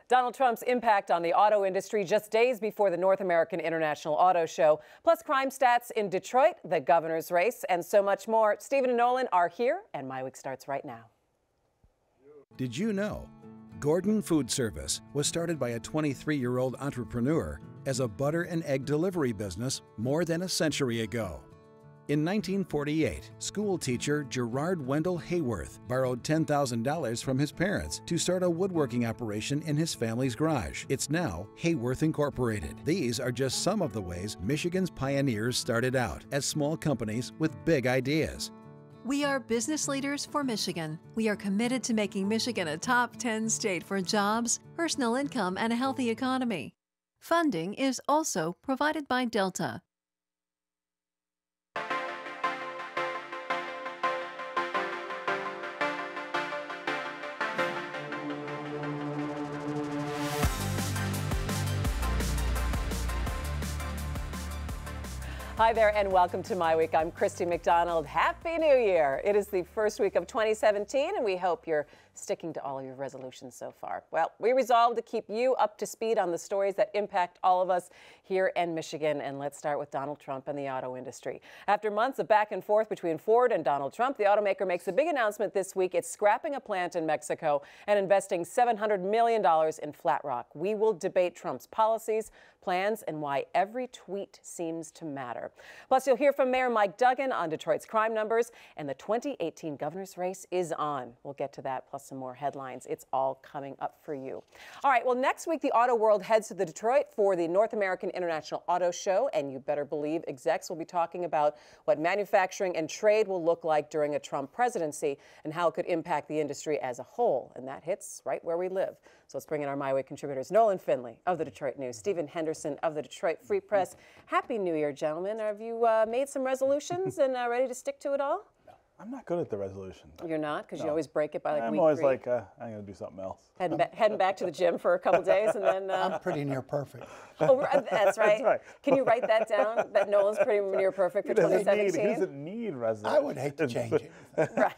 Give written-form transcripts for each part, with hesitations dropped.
Donald Trump's impact on the auto industry just days before the North American International Auto Show, plus crime stats in Detroit, the governor's race, and so much more. Stephen and Nolan are here, and MiWeek starts right now. Did you know Gordon Food Service was started by a 23-year-old entrepreneur as a butter and egg delivery business more than a century ago? In 1948, school teacher Gerard Wendell Hayworth borrowed $10,000 from his parents to start a woodworking operation in his family's garage. It's now Hayworth Incorporated. These are just some of the ways Michigan's pioneers started out as small companies with big ideas. We are business leaders for Michigan. We are committed to making Michigan a top 10 state for jobs, personal income, and a healthy economy. Funding is also provided by Delta. Hi there and welcome to MiWeek. I'm Christy McDonald. Happy New Year. It is the first week of 2017 and we hope you're sticking to all of your resolutions so far. Well, we resolved to keep you up to speed on the stories that impact all of us here in Michigan. And let's start with Donald Trump and the auto industry. After months of back and forth between Ford and Donald Trump, the automaker makes a big announcement this week. It's scrapping a plant in Mexico and investing $700 million in Flat Rock. We will debate Trump's policies, plans, and why every tweet seems to matter. Plus, you'll hear from Mayor Mike Duggan on Detroit's crime numbers, and the 2018 governor's race is on. We'll get to that, plus some more headlines. It's all coming up for you. All right, well, next week, the auto world heads to the Detroit for the North American International Auto Show, and you better believe execs will be talking about what manufacturing and trade will look like during a Trump presidency and how it could impact the industry as a whole, and that hits right where we live. So let's bring in our MiWeek contributors, Nolan Finley of the Detroit News, Stephen Henderson of the Detroit Free Press. Happy New Year, gentlemen. Have you made some resolutions and ready to stick to it all? No, I'm not good at the resolution. You're not? Because you always break it by like I'm week always 3. like, I'm going to do something else. Heading back to the gym for a couple days and then... I'm pretty near perfect. Oh, that's right. That's right. Can you write that down, that Nolan's pretty near perfect for 2017? He doesn't need resolution. I would hate to change it. Right.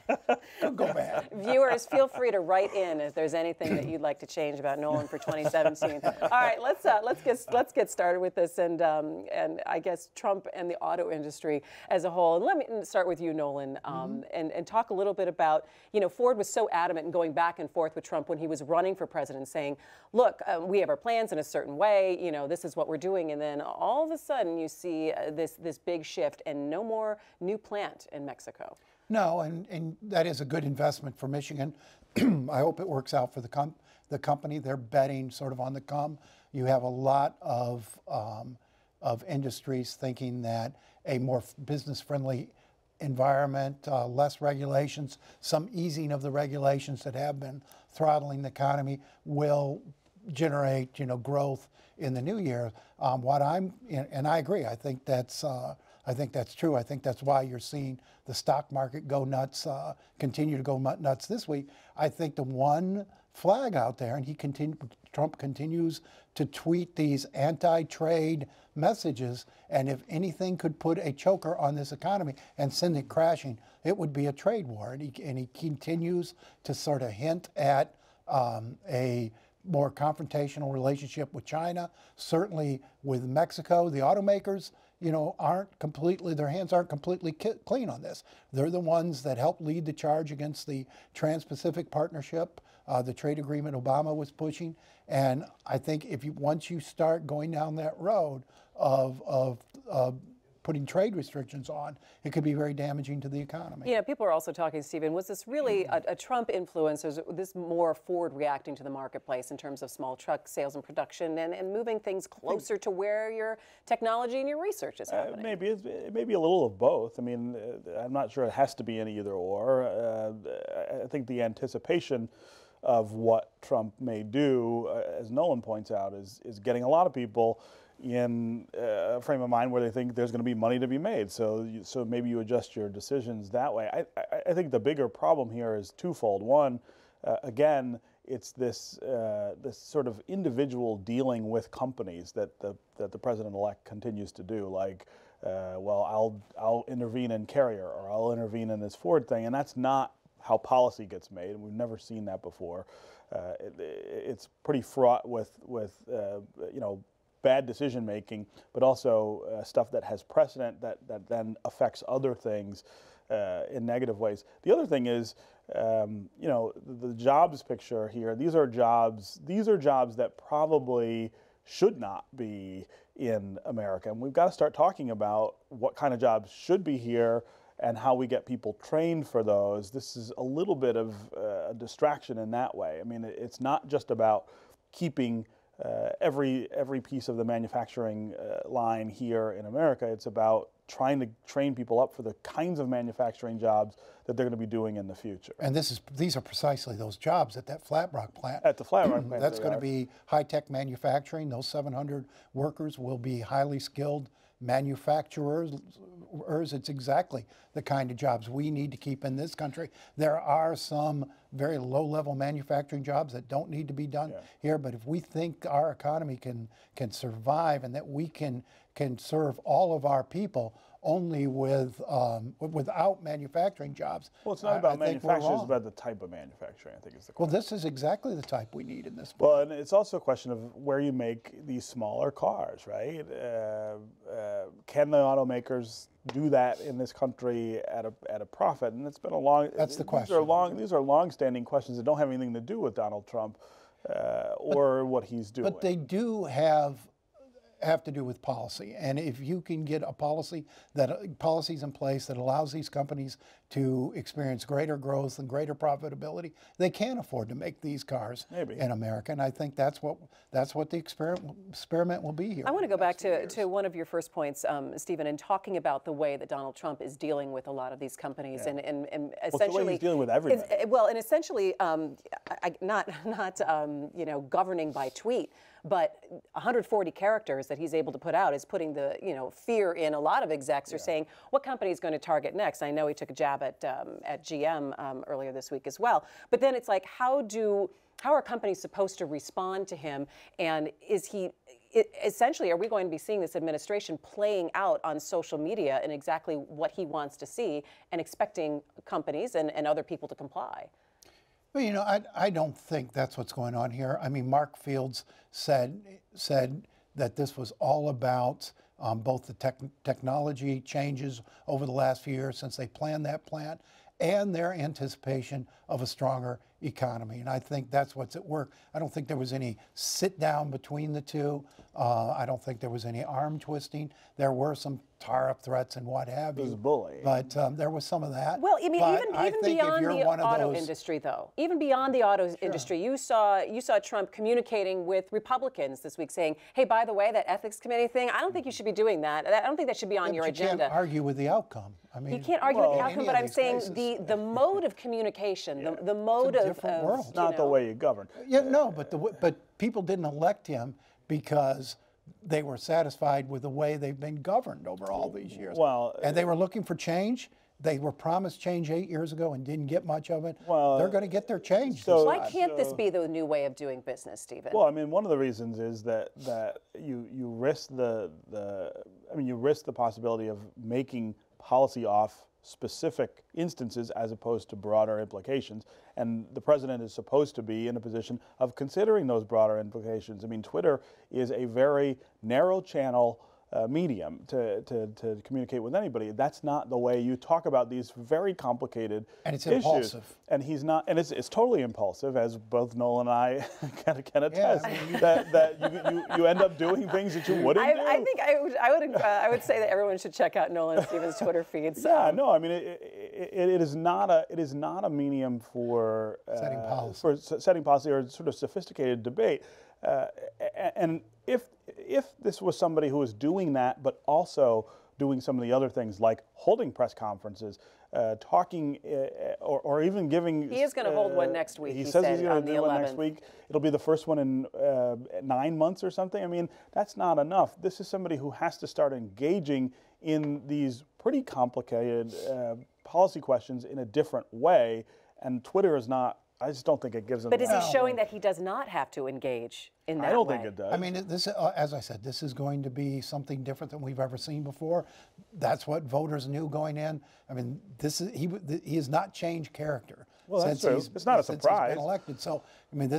Don't go bad. Viewers, feel free to write in if there's anything that you'd like to change about Nolan for 2017. All right, let's get started with this, and I guess Trump and the auto industry as a whole. And let me start with you, Nolan, and talk a little bit about, you know, Ford was so adamant in going back and forth with Trump when he was running for president, saying, look, we have our plans in a certain way, you know, this is what we're doing, and then all of a sudden you see this big shift and no more new plant in Mexico. No, and that is a good investment for Michigan. I hope it works out for the company. They're betting sort of on the come. You have a lot of industries thinking that a more business-friendly environment, less regulations, some easing of the regulations that have been throttling the economy will generate, you know, growth in the new year. And I agree. I think that's true. I think that's why you're seeing the stock market go nuts, continue to go nuts this week. I think the one flag out there, and Trump continues to tweet these anti-trade messages, and if anything could put a choker on this economy and send it crashing, it would be a trade war. And he continues to sort of hint at a more confrontational relationship with China, certainly with Mexico. The automakers, you know, their hands aren't completely clean on this. They're the ones that helped lead the charge against the Trans-Pacific Partnership, the trade agreement Obama was pushing. And I think once you start going down that road of putting trade restrictions on, it could be very damaging to the economy. Yeah, people are also talking, Stephen, was this really a Trump influence, or is this more Ford reacting to the marketplace in terms of small truck sales and production and moving things closer to where your technology and your research is happening? Maybe a little of both. I mean, I'm not sure it has to be an either or. I think the anticipation of what Trump may do, as Nolan points out, is getting a lot of people in a frame of mind where they think there's going to be money to be made. So maybe you adjust your decisions that way. I think the bigger problem here is twofold. One, again, it's this sort of individual dealing with companies that the president-elect continues to do. Like, well, I'll intervene in Carrier, or I'll intervene in this Ford thing, and that's not how policy gets made, and we've never seen that before. It's pretty fraught with you know, bad decision making, but also stuff that has precedent that then affects other things in negative ways. The other thing is, you know, the jobs picture here. These are jobs that probably should not be in America, and we've got to start talking about what kind of jobs should be here and how we get people trained for those. This is a little bit of a distraction in that way. I mean, it's not just about keeping every piece of the manufacturing line here in America. It's about trying to train people up for the kinds of manufacturing jobs that they're going to be doing in the future. And these are precisely those jobs at that Flat Rock plant. At the Flat Rock plant. That's going to be high-tech manufacturing. Those 700 workers will be highly skilled manufacturers. It's exactly the kind of jobs we need to keep in this country. There are some very low-level manufacturing jobs that don't need to be done here, but if we think our economy can survive and that we can serve all of our people only without manufacturing jobs. Well, it's not about manufacturing, it's about the type of manufacturing, I think is the question. Well, this is exactly the type we need in this point. Well, and it's also a question of where you make these smaller cars, right? Can the automakers do that in this country at a profit? And it's been a long. That's the question. These are long-standing questions that don't have anything to do with Donald Trump or what he's doing. But they do have to do with policy, and if you can get a policies in place that allows these companies to experience greater growth and greater profitability, they can afford to make these cars in America. And I think that's what the experiment will be here. I want to go back to one of your first points, Stephen, in talking about the way that Donald Trump is dealing with a lot of these companies, and essentially the way he's dealing with everybody. Well, and essentially, not you know, governing by tweet, but 140 characters that he's able to put out is putting the, you know, fear in a lot of execs are saying, what company is going to target next? I know he took a jab at GM earlier this week as well. But then it's like, how are companies supposed to respond to him? And essentially, are we going to be seeing this administration playing out on social media in exactly what he wants to see and expecting companies and other people to comply? Well, you know, I don't think that's what's going on here. I mean, Mark Fields said that this was all about both the technology changes over the last few years since they planned that plant and their anticipation of a stronger economy. And I think that's what's at work. I don't think there was any sit down between the two. I don't think there was any arm twisting. There were some tariff threats and what have you. It was bullying. But there was some of that. Well, I mean, even beyond the auto industry, though, even beyond the auto industry, you saw Trump communicating with Republicans this week saying, hey, by the way, that ethics committee thing, I don't think you should be doing that. I don't think that should be on your agenda. You can't argue with the outcome. I mean, you can't argue with the outcome, but I'm saying the mode of communication, the mode of different world. It's not the way you govern. Yeah, no, but people didn't elect him because they were satisfied with the way they've been governed over all these years. Well, and they were looking for change. They were promised change 8 years ago and didn't get much of it. Well, they're going to get their change. So, why can't this be the new way of doing business, Stephen? Well, I mean, one of the reasons is that you risk you risk the possibility of making policy off specific instances as opposed to broader implications. And the president is supposed to be in a position of considering those broader implications. I mean, Twitter is a very narrow channel medium to communicate with anybody. That's not the way you talk about these very complicated and it's issues. Impulsive. And he's not, and it's totally impulsive, as both Noel and I can attest. That you end up doing things that you wouldn't do. I think I would say that everyone should check out Noel and Stephen's Twitter feeds. Yeah, no, I mean it is not a medium for setting policy or sort of sophisticated debate. And if this was somebody who was doing that, but also doing some of the other things like holding press conferences, talking, or even giving. He is going to hold one next week. He says he's going to do one next week. It'll be the first one in 9 months or something. I mean, that's not enough. This is somebody who has to start engaging in these pretty complicated policy questions in a different way, and Twitter is not. I just don't think it gives him. But is he showing that he does not have to engage in that way? I don't think it does. I mean, this, as I said, this is going to be something different than we've ever seen before. That's what voters knew going in. I mean, he has not changed character. Well, that's true. It's not a surprise. He's been elected. So, I mean,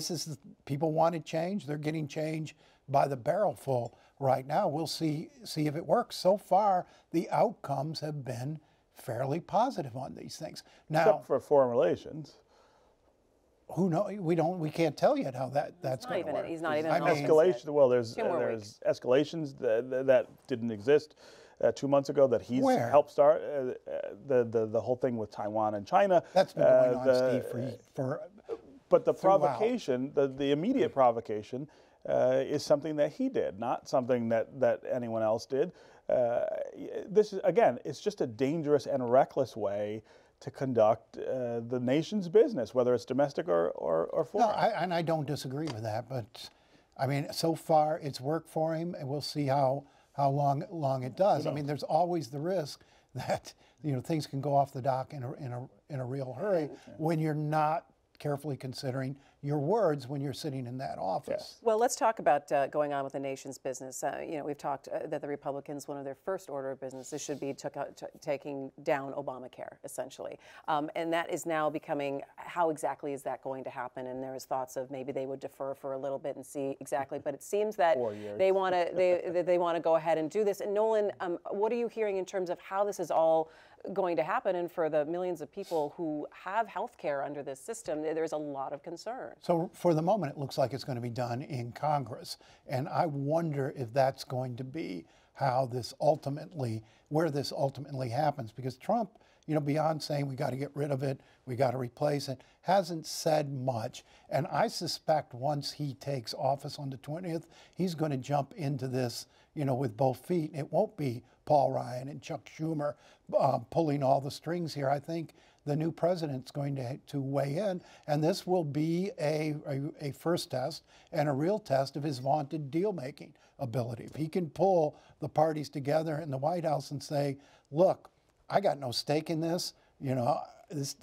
people wanted change. They're getting change by the barrelful right now. We'll see if it works. So far, the outcomes have been fairly positive on these things. Now, except for foreign relations. Who knows? We can't tell yet how that's going to work. He's not even. Escalation. Well, there's 2 more weeks. escalations that didn't exist 2 months ago that he's helped start. The whole thing with Taiwan and China. That's been going on, Steve, for. But the provocation, the immediate provocation, is something that he did, not something that anyone else did. This is, again, it's just a dangerous and reckless way to conduct the nation's business, whether it's domestic or foreign. No, and I don't disagree with that, but I mean, so far it's worked for him, and we'll see how long it does. I mean, there's always the risk that things can go off the dock in a real hurry when you're not carefully considering your words when you're sitting in that office. Yes. Well, let's talk about going on with the nation's business. We've talked that the Republicans, one of their first order of business should be taking down Obamacare, essentially. And that is now becoming, how exactly is that going to happen? And there's thoughts of maybe they would defer for a little bit and see exactly. But it seems that they want to go ahead and do this. And Nolan, what are you hearing in terms of how this is all going to happen, and for the millions of people who have health care under this system, there's a lot of concern. So for the moment, it looks like it's going to be done in Congress, and I wonder if that's going to be where this ultimately happens, because Trump, beyond saying we got to get rid of it, we got to replace it, hasn't said much. And I suspect once he takes office on the 20th, he's going to jump into this, with both feet. It won't be Paul Ryan and Chuck Schumer pulling all the strings here. I think the new president's going to weigh in, and this will be a first test and a real test of his vaunted deal-making ability. If he can pull the parties together in the White House and say, look, I got no stake in this,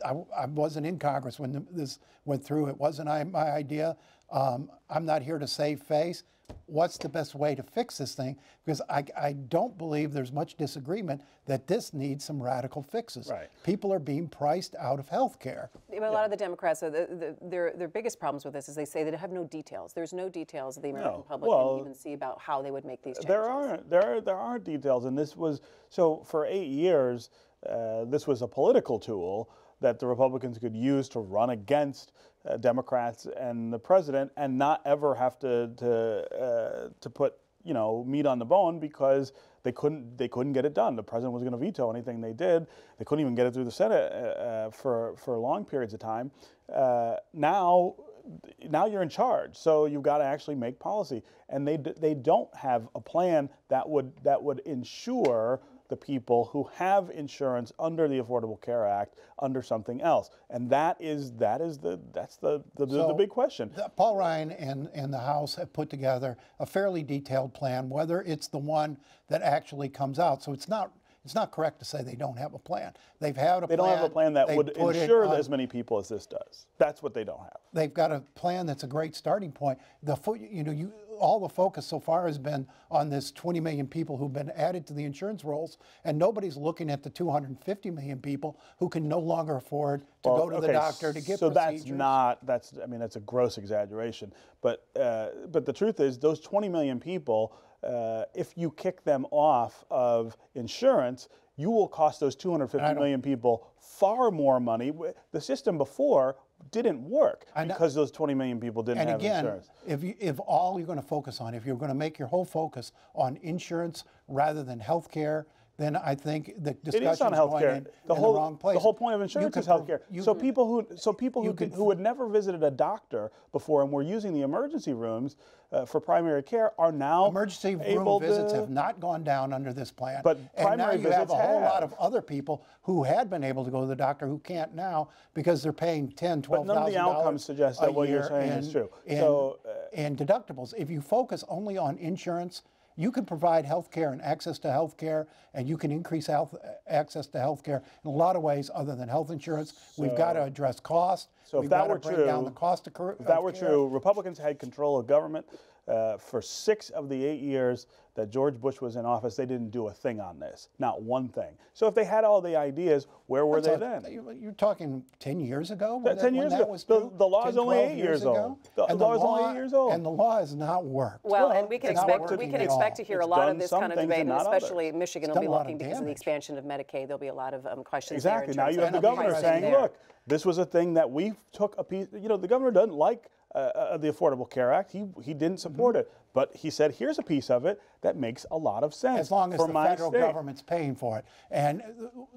I wasn't in Congress when this went through. It wasn't my idea. I'm not here to save face. What's the best way to fix this thing? Because I don't believe there's much disagreement that this needs some radical fixes. Right. People are being priced out of health care. A lot of the Democrats, their biggest problems with this is they say they have no details. There's no details the American public can even see about how they would make these changes. There are details, and this was, so for 8 years, this was a political tool that the Republicans could use to run against Democrats and the president, and not ever have to put meat on the bone, because they couldn't get it done. The president was going to veto anything they did. They couldn't even get it through the Senate for long periods of time. Now you're in charge, so you've got to actually make policy, and they don't have a plan that would ensure the people who have insurance under the Affordable Care Act under something else, and that's the big question. Paul Ryan and the House have put together a fairly detailed plan. Whether it's the one that actually comes out, so it's not correct to say they don't have a plan. They've had a plan. They don't have a plan that would ensure as many people as this does. That's what they don't have. They've got a plan that's a great starting point. All the focus so far has been on this 20 million people who've been added to the insurance rolls, and nobody's looking at the 250 million people who can no longer afford to go to the doctor to get procedures. That's a gross exaggeration. But the truth is, those 20 million people, if you kick them off of insurance, you will cost those 250 million people far more money. The system before didn't work because those 20 million people didn't have insurance. And again, if all you're going to focus on, if you're going to make your whole focus on insurance rather than health care, then I think the discussion is going in the wrong place. The whole point of insurance is health care. So people who had never visited a doctor before and were using the emergency rooms for primary care are now emergency room visits have not gone down under this plan. But and now you have a whole lot of have. other people who had been able to go to the doctor who can't now because they're paying $10,000, $12,000. But none of the outcomes suggest that what you're saying is true. And deductibles. If you focus only on insurance, you can provide health care and access to health care, and you can increase access to health care in a lot of ways other than health insurance. We've got to address cost. So We've if that got to were bring true, down the cost of care. if that were true, Republicans had control of government for 6 of the 8 years that George Bush was in office. They didn't do a thing on this, not one thing. So if they had all the ideas, where were they then? You're talking 10 years ago? 10 years ago. The law is only 8 years old. The law is only 8 years old. And the law has not worked. Well, and we can it's not expect to hear a lot of this kind of debate, and especially Michigan will be looking because of the expansion of Medicaid. There'll be a lot of questions there. Exactly. Now you have the governor saying, look, this was a thing that we took a piece. You know, the governor doesn't like the Affordable Care Act. He didn't support it, but he said, here's a piece of it that makes a lot of sense. As long as for the my federal state. government's paying for it. And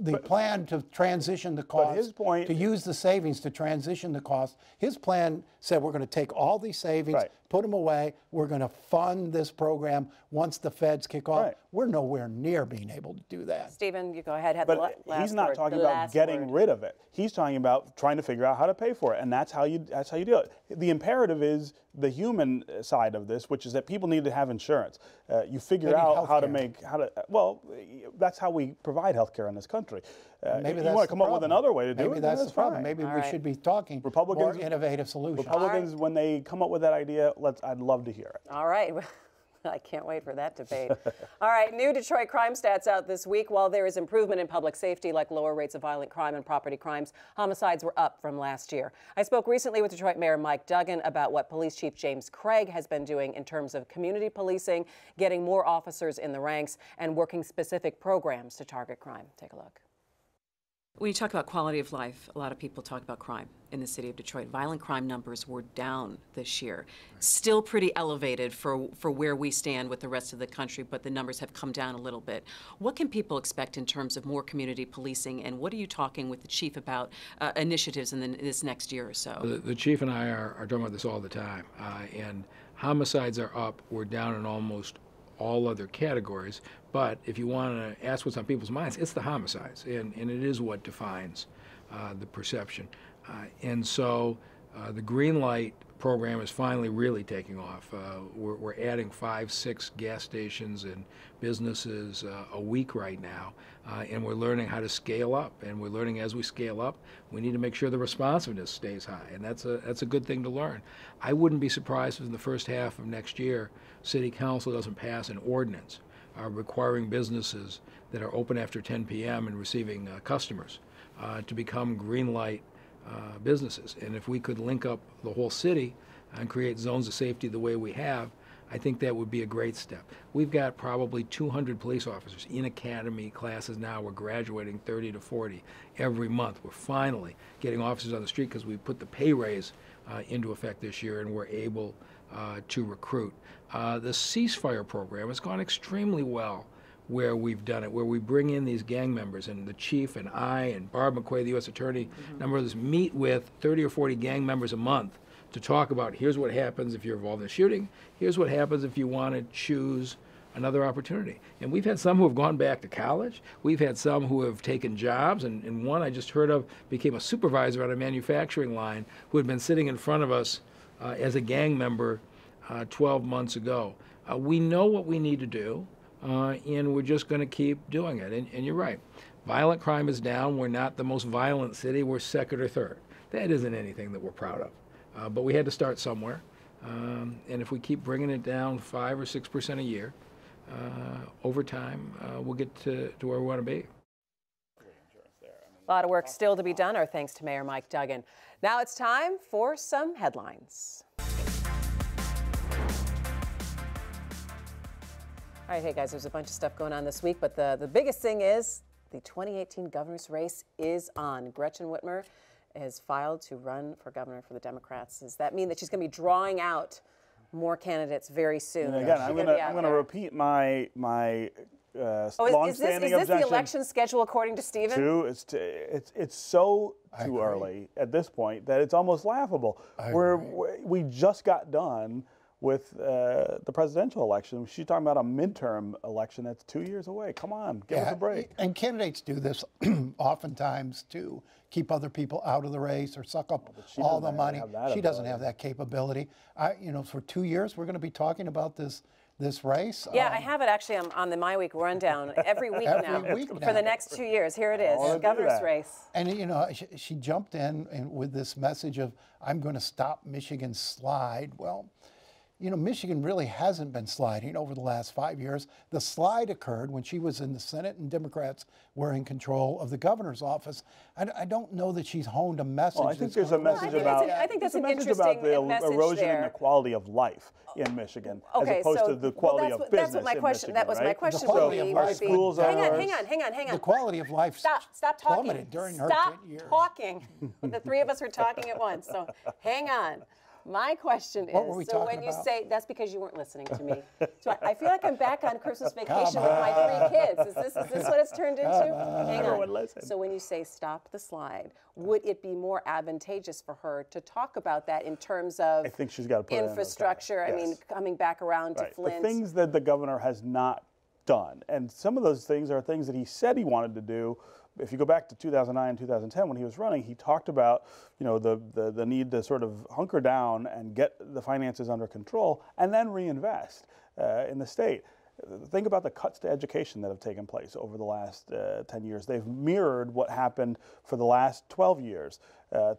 the plan to transition the cost, his point, to use the savings to transition the cost, his plan said we're going to take all these savings, put them away, we're going to fund this program once the feds kick off. We're nowhere near being able to do that. Stephen, you go ahead. But he's not talking about getting rid of it. He's talking about trying to figure out how to pay for it, and that's how you do it. The imperative is the human side of this, which is that people need to have insurance. You figure out how to well, that's how we provide health care in this country. Maybe you want to come up with another way to do it. Maybe that's the problem. Maybe we should be talking more innovative solutions. Republicans, when they come up with that idea, I'd love to hear it. All right. I can't wait for that debate. All right, new Detroit crime stats out this week. While there is improvement in public safety, like lower rates of violent crime and property crimes, homicides were up from last year. I spoke recently with Detroit Mayor Mike Duggan about what Police Chief James Craig has been doing in terms of community policing, getting more officers in the ranks, and working specific programs to target crime. Take a look. When you talk about quality of life, a lot of people talk about crime in the city of Detroit. Violent crime numbers were down this year. Still pretty elevated for where we stand with the rest of the country, but the numbers have come down a little bit. What can people expect in terms of more community policing, and what are you talking with the chief about initiatives in this next year or so? The chief and I are talking about this all the time, and homicides are up. We're down in almost all other categories, but if you want to ask what's on people's minds, it's the homicides, and it is what defines the perception. And so the green light program is finally really taking off. We're adding 5-6 gas stations and businesses a week right now, and we're learning how to scale up, and we're learning as we scale up, we need to make sure the responsiveness stays high, and that's a good thing to learn. I wouldn't be surprised if in the first half of next year City Council doesn't pass an ordinance requiring businesses that are open after 10 p.m. and receiving customers to become green light businesses. And if we could link up the whole city and create zones of safety the way we have, I think that would be a great step. We've got probably 200 police officers in academy classes now. We're graduating 30 to 40 every month. We're finally getting officers on the street because we put the pay raise into effect this year, and we're able to recruit. The ceasefire program has gone extremely well where we've done it, where we bring in these gang members, and the chief and I and Barb McQuay, the U.S. Attorney, number of us meet with 30 or 40 gang members a month to talk about here's what happens if you're involved in a shooting, here's what happens if you want to choose another opportunity. And we've had some who have gone back to college, we've had some who have taken jobs, and one I just heard of became a supervisor on a manufacturing line who had been sitting in front of us as a gang member 12 months ago. We know what we need to do, and we're just going to keep doing it. And you're right, violent crime is down. We're not the most violent city, we're second or third. That isn't anything that we're proud of. But we had to start somewhere, and if we keep bringing it down 5 or 6% a year, over time, we'll get to where we want to be. A lot of work still to be done. Our thanks to Mayor Mike Duggan. Now it's time for some headlines. All right, hey guys, there's a bunch of stuff going on this week, but the biggest thing is the 2018 governor's race is on. Gretchen Whitmer has filed to run for governor for the Democrats. Does that mean that she's going to be drawing out more candidates very soon? And again, I'm going to repeat my long-standing objection. Is this the election schedule according to Stephen? It's so too early at this point that it's almost laughable. We just got done with the presidential election. She's talking about a midterm election that's 2 years away. Come on, give us a break. And candidates do this oftentimes to keep other people out of the race or suck up all the money. She doesn't have that capability. For 2 years, we're going to be talking about this this race. Yeah, I have it actually on the MiWeek rundown every week for the next 2 years. Here it is, governor's race. And you know, she jumped in with this message of, I'm going to stop Michigan's slide. Well, you know, Michigan really hasn't been sliding over the last 5 years. The slide occurred when she was in the Senate and Democrats were in control of the governor's office. I don't know that she's honed a message. Well, I think there's a message about. I think that's an interesting about the message erosion there. in the quality of life in Michigan, as opposed to the quality of business. That's what my question. Michigan, That was right? my question. The quality of life Hang on. The quality of life Stop talking. plummeted during her 10 years. Stop talking. The three of us are talking at once. So hang on. My question is, What were we so talking when you about? say, that's because you weren't listening to me. So I feel like I'm back on Christmas vacation with my 3 kids. Is this what it's turned into? Hang on. Listen. So when you say stop the slide, would it be more advantageous for her to talk about that in terms of I think she's got to put infrastructure? Yes. I mean, coming back around to Flint. The things that the governor has not done, and some of those things are things that he said he wanted to do. If you go back to 2009 and 2010 when he was running, he talked about, you know, the need to sort of hunker down and get the finances under control and then reinvest in the state. Think about the cuts to education that have taken place over the last 10 years. They've mirrored what happened for the last 12 years.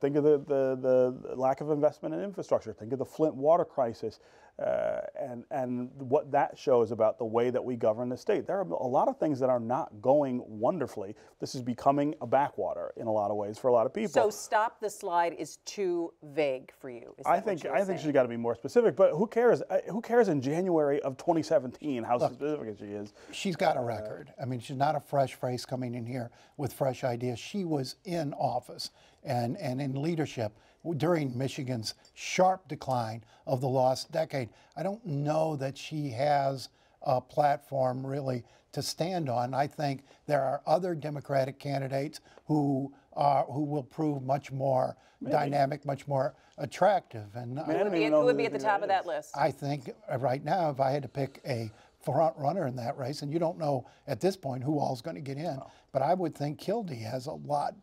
Think of the lack of investment in infrastructure. Think of the Flint water crisis and what that shows about the way that we govern the state. There are a lot of things that are not going wonderfully. This is becoming a backwater in a lot of ways for a lot of people. So stop the slide is too vague for you. Is I think she's got to be more specific. But who cares? Who cares in January of 2017 how specific she is? She's got a record. I mean, she's not a fresh face coming in here with fresh ideas. She was in office and in leadership during Michigan's sharp decline of the lost decade. I don't know that she has a platform really to stand on. I think there are other Democratic candidates who will prove much more dynamic, much more attractive. And who would be at the top of that list? I think right now, if I had to pick a front runner in that race, and you don't know at this point who all's going to get in, but I would think Kildee has a lot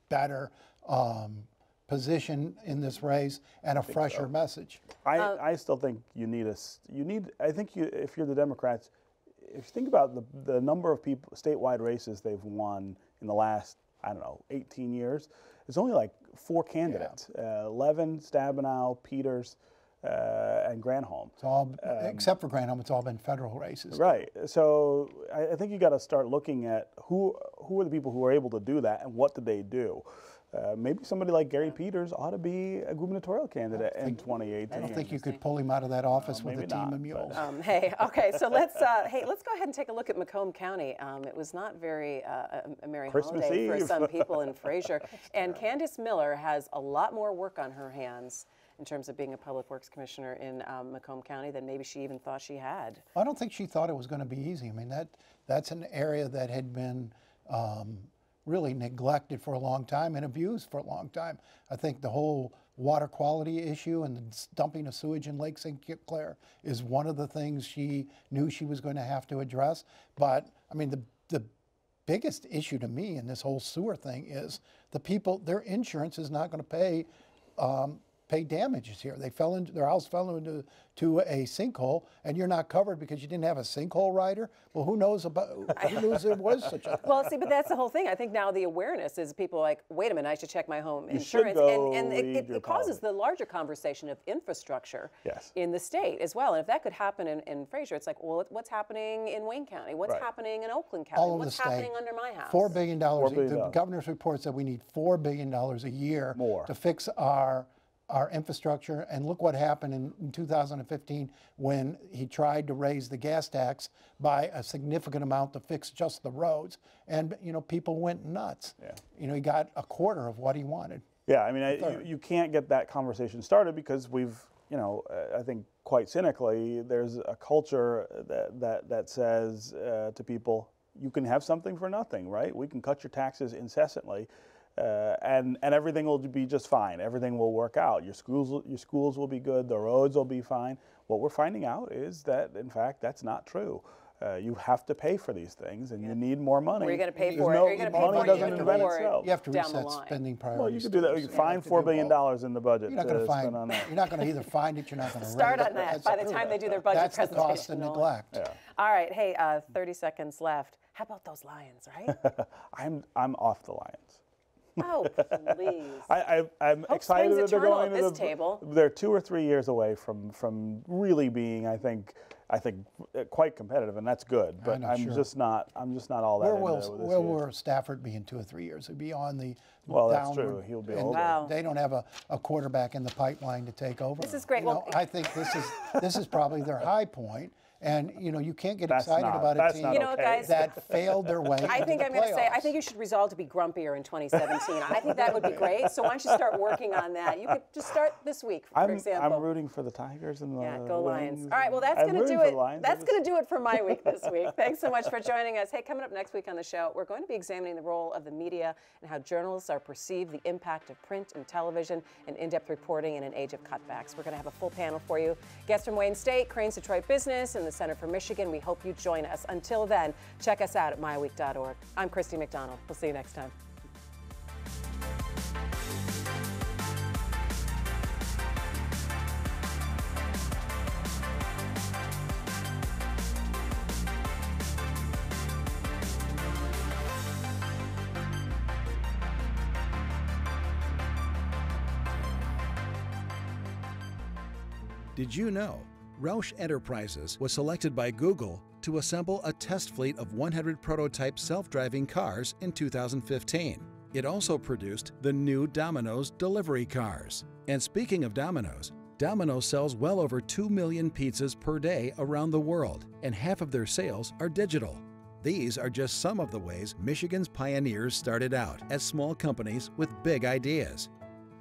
better position in this race and a fresher message. I still think I think if you're the Democrats, if you think about the number of people, statewide races they've won in the last, I don't know, 18 years, it's only like 4 candidates. Levin, Stabenow, Peters, and Granholm. It's all, except for Granholm, it's all been federal races. Right. So I think you got to start looking at who are the people who are able to do that and what did they do. Maybe somebody like Gary Peters ought to be a gubernatorial candidate in 2018. I don't think you could pull him out of that office with a team of mules. Okay, so let's go ahead and take a look at Macomb County. It was not very a merry Christmas holiday Eve for some people in Fraser, and Candace Miller has a lot more work on her hands in terms of being a public works commissioner in Macomb County than maybe she even thought she had. I don't think she thought it was going to be easy. I mean, that's an area that had been really neglected for a long time and abused for a long time. I think the whole water quality issue and the dumping of sewage in Lake St. Clair is one of the things she knew she was going to have to address. But I mean, the biggest issue to me in this whole sewer thing is the people, their insurance is not going to pay damages here. Their house fell into a sinkhole, and you're not covered because you didn't have a sinkhole rider. Well, who knows there was such a thing? Well, see, but that's the whole thing. I think now the awareness is people are like, wait a minute, I should check my home You should insurance, go and read it causes policy. the larger conversation of infrastructure Yes. in the state as well. And if that could happen in Fraser, it's like, well, what's happening in Wayne County? What's happening in Oakland County? All over What's the state. happening under my house? $4 billion. billion. The governor's report said we need $4 billion a year More. to fix our infrastructure. And look what happened in 2015 when he tried to raise the gas tax by a significant amount to fix just the roads. And, you know, people went nuts. Yeah. You know, he got a quarter of what he wanted. Yeah, I mean, you can't get that conversation started because I think quite cynically, there's a culture that says to people, you can have something for nothing, right? We can cut your taxes incessantly. And everything will be just fine. Everything will work out. Your schools will be good. The roads will be fine. What we're finding out is that, in fact, that's not true. You have to pay for these things, and you need more money. Where are you going to pay There's for it? No, Are you going to pay money for it? doesn't You have to invent reward itself. You have to down the reset line. spending priorities. Well, you could do that. You find $4 billion in the budget You're not to going to spend find. on that. You're not going to either find it. You're not going to Start raise on it. that That's by the true. time they do their budget That's the presentation. cost of neglect. Yeah. All right, hey, 30 seconds left. How about those Lions, right? I'm off the Lions. Oh, please. I'm Hope excited springs that they're eternal going at to this the table. They're 2 or 3 years away from really being, I think quite competitive, and that's good. But I'm sure. just not all that. Where into will this where year. will Stafford be in 2 or 3 years? He'll be on the Well, that's downward, true. He'll be and older. Wow. They don't have a quarterback in the pipeline to take over. This is great. You Well, know, I think this is probably their high point. And you can't get That's excited not- about a that's team not You know what, okay. guys? that failed their way. I think into I'm the going to say, I playoffs. think you should resolve to be grumpier in 2017. I think that would be great. So why don't you start working on that? You could just start this week, for example. I'm rooting for the Tigers and the Yeah, go Lions. Wings. All right, well, that's I'm going to rooting do for it. the Lions. That's going to do it for my week this week. Thanks so much for joining us. Hey, coming up next week on the show, we're going to be examining the role of the media and how journalists are perceived, the impact of print and television, and in-depth reporting in an age of cutbacks. We're going to have a full panel for you. Guests from Wayne State, Crane's Detroit Business, and the Center for Michigan. We hope you join us. Until then, check us out at MiWeek.org. I'm Christy McDonald. We'll see you next time. Did you know Roush Enterprises was selected by Google to assemble a test fleet of 100 prototype self-driving cars in 2015? It also produced the new Domino's delivery cars. And speaking of Domino's, Domino's sells well over 2 million pizzas per day around the world, and half of their sales are digital. These are just some of the ways Michigan's pioneers started out as small companies with big ideas.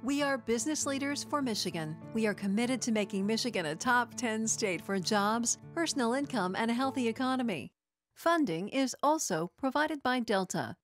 We are business leaders for Michigan. We are committed to making Michigan a top 10 state for jobs, personal income, and a healthy economy. Funding is also provided by Delta.